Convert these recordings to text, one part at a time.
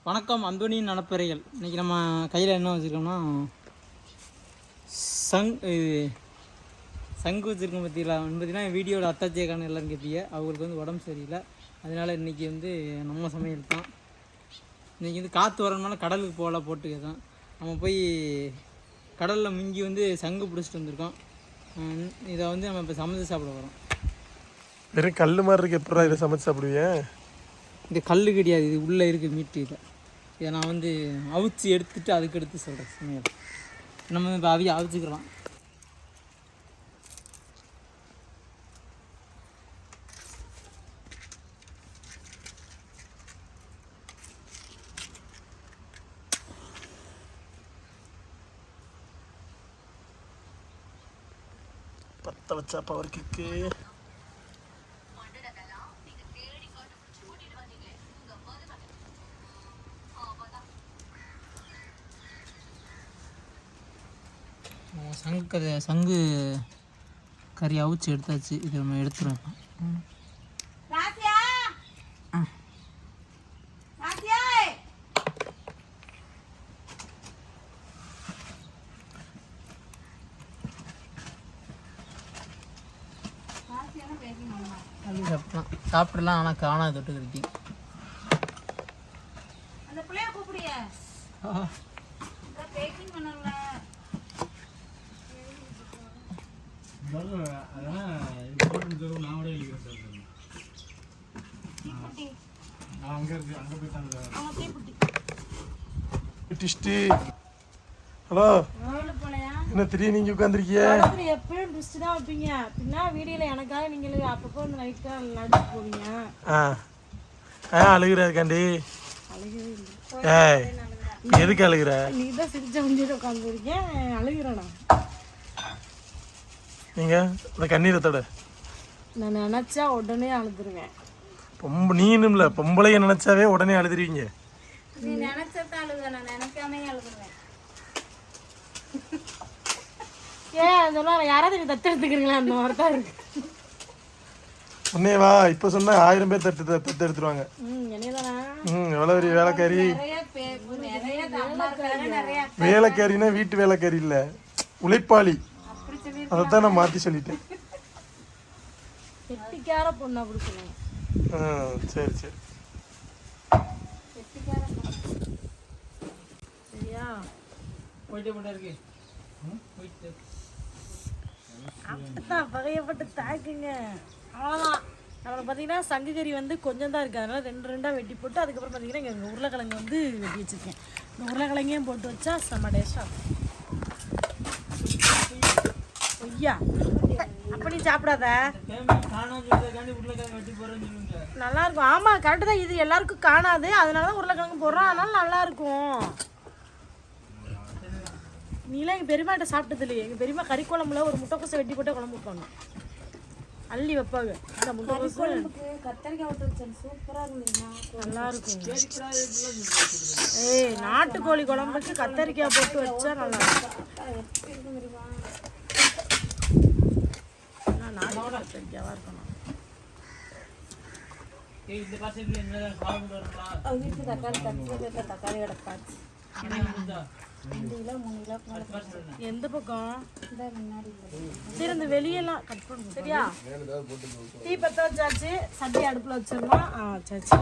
வணக்கம் அந்தோனியின் நலப்பறைகள். இன்றைக்கி நம்ம கையில் என்ன வச்சுருக்கோம்னா சங்கு வச்சுருக்கோம். பார்த்தீங்கன்னா வீடியோவில் அத்தாச்சியக்கான எல்லோரும் கேட்பீங்க. அவங்களுக்கு வந்து உடம்பு சரியில்லை, அதனால் இன்றைக்கி வந்து நம்ம சமையல் தான். இன்றைக்கி வந்து காற்று வரணும்னால கடலுக்கு போட்டுக்க தான் நம்ம போய் கடலில் மிங்கி வந்து சங்கு பிடிச்சிட்டு வந்திருக்கோம். இதை வந்து நம்ம இப்போ சமைச்சு சாப்பிட வரோம். வெறும் கல் மாதிரி இருக்குது. எப்படா இதை சமைச்சு சாப்பிடுவேன்? இது கல் கிடையாது, இது உள்ளே இருக்குது மீட்டு. இதை நான் வந்து அவிச்சு எடுத்துட்டு அதுக்கு எடுத்து சொல்கிறேன் சமையல். நம்ம இப்போ அவிச்சுக்கலாம். பற்ற வச்சா பவர் கிக்கு. சங்கு கறி அவிச்சு எடுத்தாச்சு. இது நம்ம எடுத்துருவோம். சாப்பிடலாம், ஆனால் காணாது தொட்டு கட்டி. ஹலோ, என்ன தெரியும் நீங்க உட்காந்துருக்கீங்க? எப்பயும் ட்விஸ்ட் தான் வைப்பீங்க. பின்னா வீடியோல எனக்காக நீங்க அப்பப்போ வந்து லைட்டா நடிச்சு போவீங்க. அழுகுறதுக்காண்டி? எதுக்கு அழுகுற? நீ தான் சிரிச்ச முடிஞ்சிட்டு உட்காந்துருக்கேன், அழுகுறேண்ணா. நீங்க இந்த கண்ணீரத்தோட நான் நினைச்சா உடனே அழுதுருவேன். நீனும் இல்ல, பொம்பளைய நினைச்சாவே உடனே அழுதுருவீங்க. நீ நினைச்சா அழுகுறேன், நான் நினைக்காமே அழுதுருவேன். அதெல்லாம் யாராவது நீ தத்து எடுத்துக்கிறீங்களா? அந்த மாதிரி தான் இருக்கு. உன்னேவா இப்ப சொன்னா 1000 பேர் தத்து எடுத்துருவாங்க. எவ்வளவு பெரிய வேலைக்காரி. வேலைக்காரின்னா வீட்டு வேலைக்காரி இல்ல, உழைப்பாளி. அதைத்தான் நான் மாத்தி சொல்லிட்டேன். கெட்டிக்கார பொண்ணா கொடுக்கணும். சரி சரி சரியா? இருக்கு அப்படிதான் பகையப்பட்டு தாக்குங்க. அவ்வளோதான். நம்மளை பார்த்தீங்கன்னா சங்கு கறி வந்து கொஞ்சம் தான் இருக்குது, அதனால் 2 வெட்டி போட்டு அதுக்கப்புறம் பார்த்தீங்கன்னா இங்கே எங்கள் உருளைக்கிழங்கு வந்து வெட்டி வச்சுருக்கேன். இந்த உருளைக்கிழங்கையும் போட்டு வச்சா செம்ம டேஸ்ட்டாக இருக்கும். ஐயா அப்போ நீ சாப்பிடாத, நல்லாயிருக்கும். ஆமாம் கரெக்டு தான், இது எல்லாருக்கும் காணாது, அதனால தான் உருளைக்கிழங்கு போடுறோம், அதனால நல்லாயிருக்கும். நீலாம் எங்கள் பெரியமாட்ட சாப்பிட்டது இல்லையே? எங்கள் பெரியமா கறி குழம்புல ஒரு முட்டைக்கோசை வெட்டி போட்டு குழம்பு வைப்பாங்க, அள்ளி வைப்பாங்க. இந்த முட்டைக்கோசு கத்தரிக்காய் விட்டு வச்சேன், சூப்பராக இருந்துச்சுன்னா நல்லா இருக்கும். நாட்டுக்கோழி குழம்புக்கு கத்தரிக்காய் போட்டு வச்சா நல்லா இருக்கும். நாட்டு கத்தரிக்காவாக இருக்கணும். தக்காளி கிடப்பாச்சு. எந்த பக்கம்? சரி, இந்த வெளியெல்லாம் கட் பண்ணணும். சரியா? டீ பற்ற வச்சாச்சு, சட்டி அடுப்பில் வச்சிடலாம். வச்சாச்சு.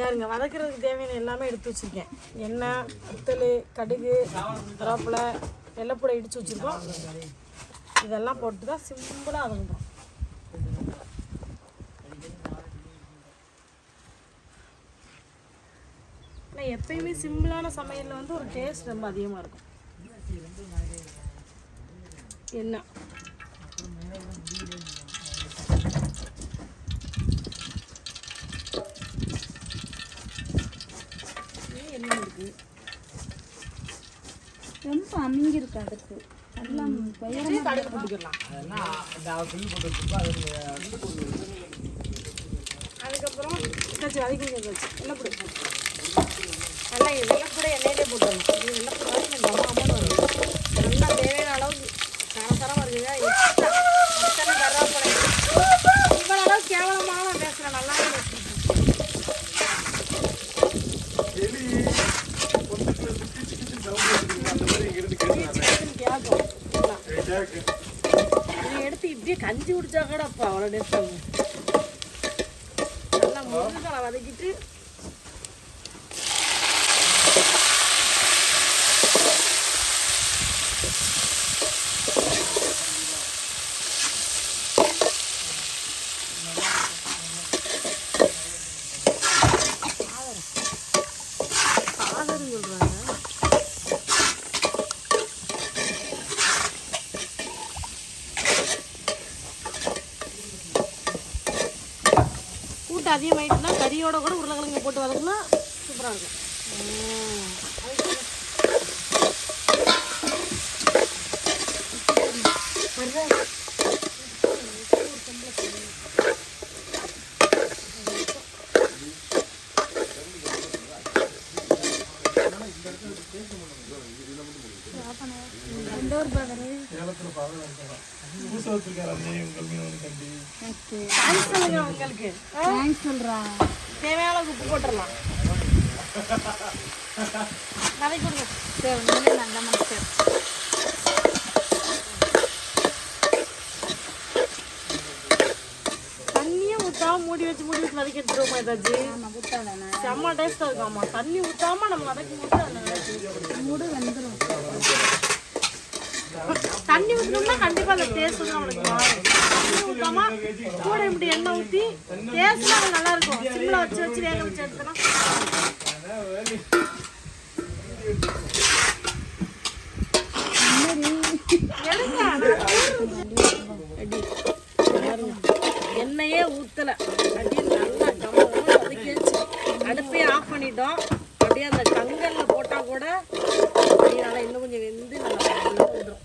யாருங்க வதக்கிறதுக்கு தேவையான எல்லாமே எடுத்து வச்சுருக்கேன். எண்ணெய், வத்தல், கடுகு, கருவேப்பிலை, வெள்ளைப்பூடை இடித்து வச்சுருக்கோம். இதெல்லாம் போட்டு தான் சிம்பிளாக வதங்குறோம். ஆனால் எப்பயுமே சிம்பிளான சமையலில் வந்து ஒரு டேஸ்ட் ரொம்ப அதிகமாக இருக்கும். என்ன என்ன இருக்கு? ரொம்ப அமைஞ்சிருக்கு. அதுக்கு எல்லாம் கடுகு போட்டுக்கலாம். அதுக்கப்புறம் வதக்கி வச்சு வெள்ளைப்பூடை நல்லா வெள்ளைப்பூடை எண்ணெயிலே போட்டுடணும். இது வெள்ளைப்பூடை அம்மாவும் வருது. நல்லா தேவையான அளவுக்கு காரசாரமாக இருக்குதா? எத்தனை கருவேப்பிலை இவ்வளோ அளவு கேவலமாக பேசுகிறேன். நல்லாவே பேசுகிறேன். கஞ்சி குடிச்சா கூட அப்போ அவ்வளோ டேஸ்ட் ஆகும். நல்லா முருங்கைக்காய் வதக்கிட்டு சாதம் சொல்கிறாங்க. கூட்டு அதிகமாயிட்டுனா கறியோட கூட உருளைக்கிழங்கு போட்டு வதக்குனா சூப்பராக இருக்கும். புதுசாக வச்சிருக்காரு அண்ணே உங்கள் மீன் கண்டி. உங்களுக்கு தேங்க்ஸ் சொல்றா. தேவையான அளவுக்கு உப்பு போட்டுடலாம். வதக்கி கொடுங்க. சரி உண்மையிலே நல்ல மனுஷன். தண்ணியே ஊற்றாம மூடி வச்சு வதக்கி எடுத்துருவோமா ஏதாச்சும்? ஆமாம் விட்டாதானே செம்ம டேஸ்ட்டாக இருக்கும். ஆமாம், தண்ணி ஊற்றாம நம்ம வதக்கி போட்டு அதில் மூடு வந்துடும். தண்ணி ஊற்றணும்னா கண்டிப்பாக அந்த டேஸ்ட் வந்து நம்மளுக்கு மாறும். தண்ணி ஊற்றாம கூட இப்படி எண்ணெய் ஊற்றி டேஸ்ட்லாம் அது நல்லா இருக்கும். சிம்மில் வச்சு வேக வச்சு எடுத்தோன்னா எண்ணெயே ஊற்றலை, அப்படியே நல்லா கம்ம வதக்கி வச்சு அடுப்பையே ஆஃப் பண்ணிட்டோம். அப்படியே அந்த கங்கல்ல போட்டால் கூட அப்படியே நல்லா இன்னும் கொஞ்சம் வெந்து நல்லா வந்துடும்.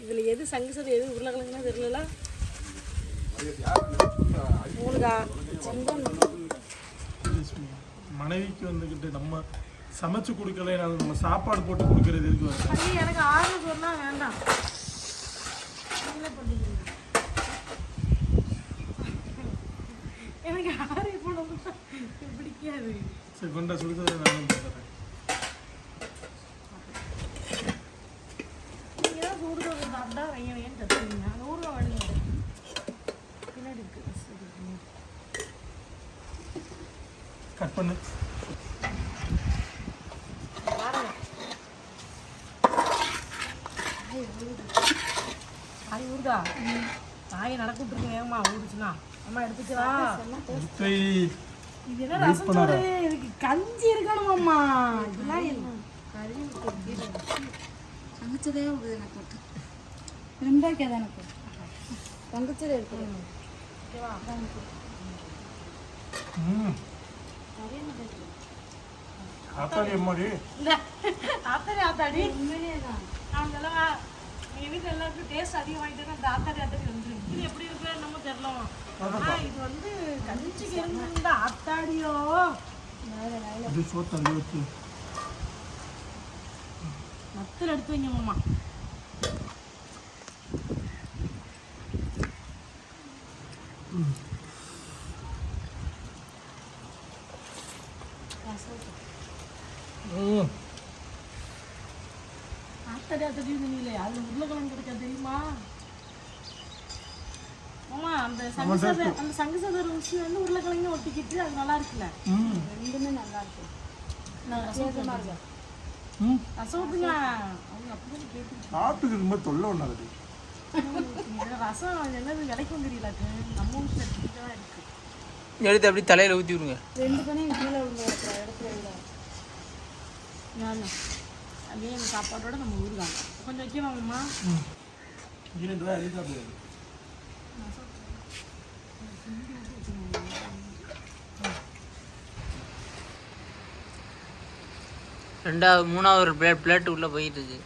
இதில் எது சங்குசது எது உருளைக்கிழங்குன்னா தெரியல. ஊனுக்கா மனைவிக்கு வந்துக்கிட்டு நம்ம சமைச்சு கொடுக்கலனாலும் நம்ம சாப்பாடு போட்டு கொடுக்கறது இருக்கு. ஐயோ, எனக்கு ஆறு சொன்னா வேண்டாம். எனக்கு ஆறு போனது பிடிக்காது. சரி கொண்டா சுடுதலை நானும் போடுறேன். நீங்கள் தான் சூடு சாப்பிட்டா வையன்னு கற்றுவீங்க. அந்த ஊரில் வழிங்க பின்னாடி இருக்கு. கட் பண்ணு. பாருங்க, ஆய் ஊருதா. நாயை நடக்க விட்டுருக்கு வேகமா ஊடுச்சுன்னா அம்மா எடுத்துச்சா. இது என்ன ரசம் சோறு? இதுக்கு கஞ்சி இருக்கணுமாம்மா. இதெல்லாம் தங்கச்சதே விடுது எனக்கு விட்டு. ரொம்ப கேதா எனக்கு தங்கச்சதே இருக்கு. ஓகேவா? ஆத்தாடி அம்மாடி இல்லை ஆத்தாடி ஆத்தாடி உண்மையிலே தான். நான் சொல்லுவா எங்கள் வீட்டில் எல்லாருக்கும் டேஸ்ட் அதிகமாகிட்டேன்னா அந்த ஆத்தாடி ஆத்தாடி வந்துடும். இது எப்படி இருக்கு நம்ம தெரியலாம். ஆனால் இது வந்து கஞ்சிக்கு இருந்த ஆத்தாடியோ இது சோத்தண்டி வச்சு மத்தில் எடுத்து வைங்க மாமா. ஆத்தாடி ஆத்தாடி இல்லையே, அது உருளைக்கிழங்கு கிடைக்க தெரியுமா மாமா? அந்த சங்கு சத ருசி வந்து உருளைக்கிழங்கு ஒட்டிக்கிட்டு அது நல்லா இருக்குல்ல. ரெண்டுமே நல்லா இருக்கு. நான் ரசம் ம் ரசம் ஊற்றுங்க. அவங்க அப்படிதான் கேட்டு சாப்பிட்டுக்கு ரொம்ப தொல்லை ஒன்றாது. ரசம் என்னது கிடைக்கும் தெரியலாக்கு. நம்ம வீட்டில் எடுத்துக்கிட்டு தான் இருக்கு. எடுத்து அப்படி தலையில் ஊற்றி விடுங்க. ரெண்டு பேரும் கீழே உள்ள இடத்துல இல்லை. அப்படியே அந்த சாப்பாட்டோட நம்ம ஊருவாங்க. கொஞ்சம் வைக்கவாங்கம்மா. மூணாவது ஒரு பிளேட் உள்ளே போயிட்டு இருக்கு.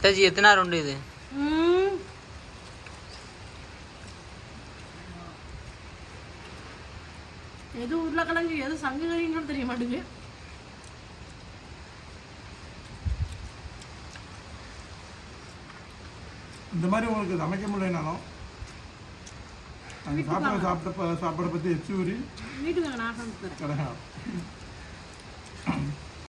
தாச்சி எத்தனை ரவுண்டு இது? எது உருளைக்கிழங்கு எது சங்கு கறின்னு தெரிய மாட்டேங்குது. இந்த மாதிரி உங்களுக்கு சமைக்க முடியலனாலும் அந்த சாப்பாடை பற்றி எச்சு ஊறி வீட்டுக்கு நான் சமைச்சு தரேன். கிடையாது.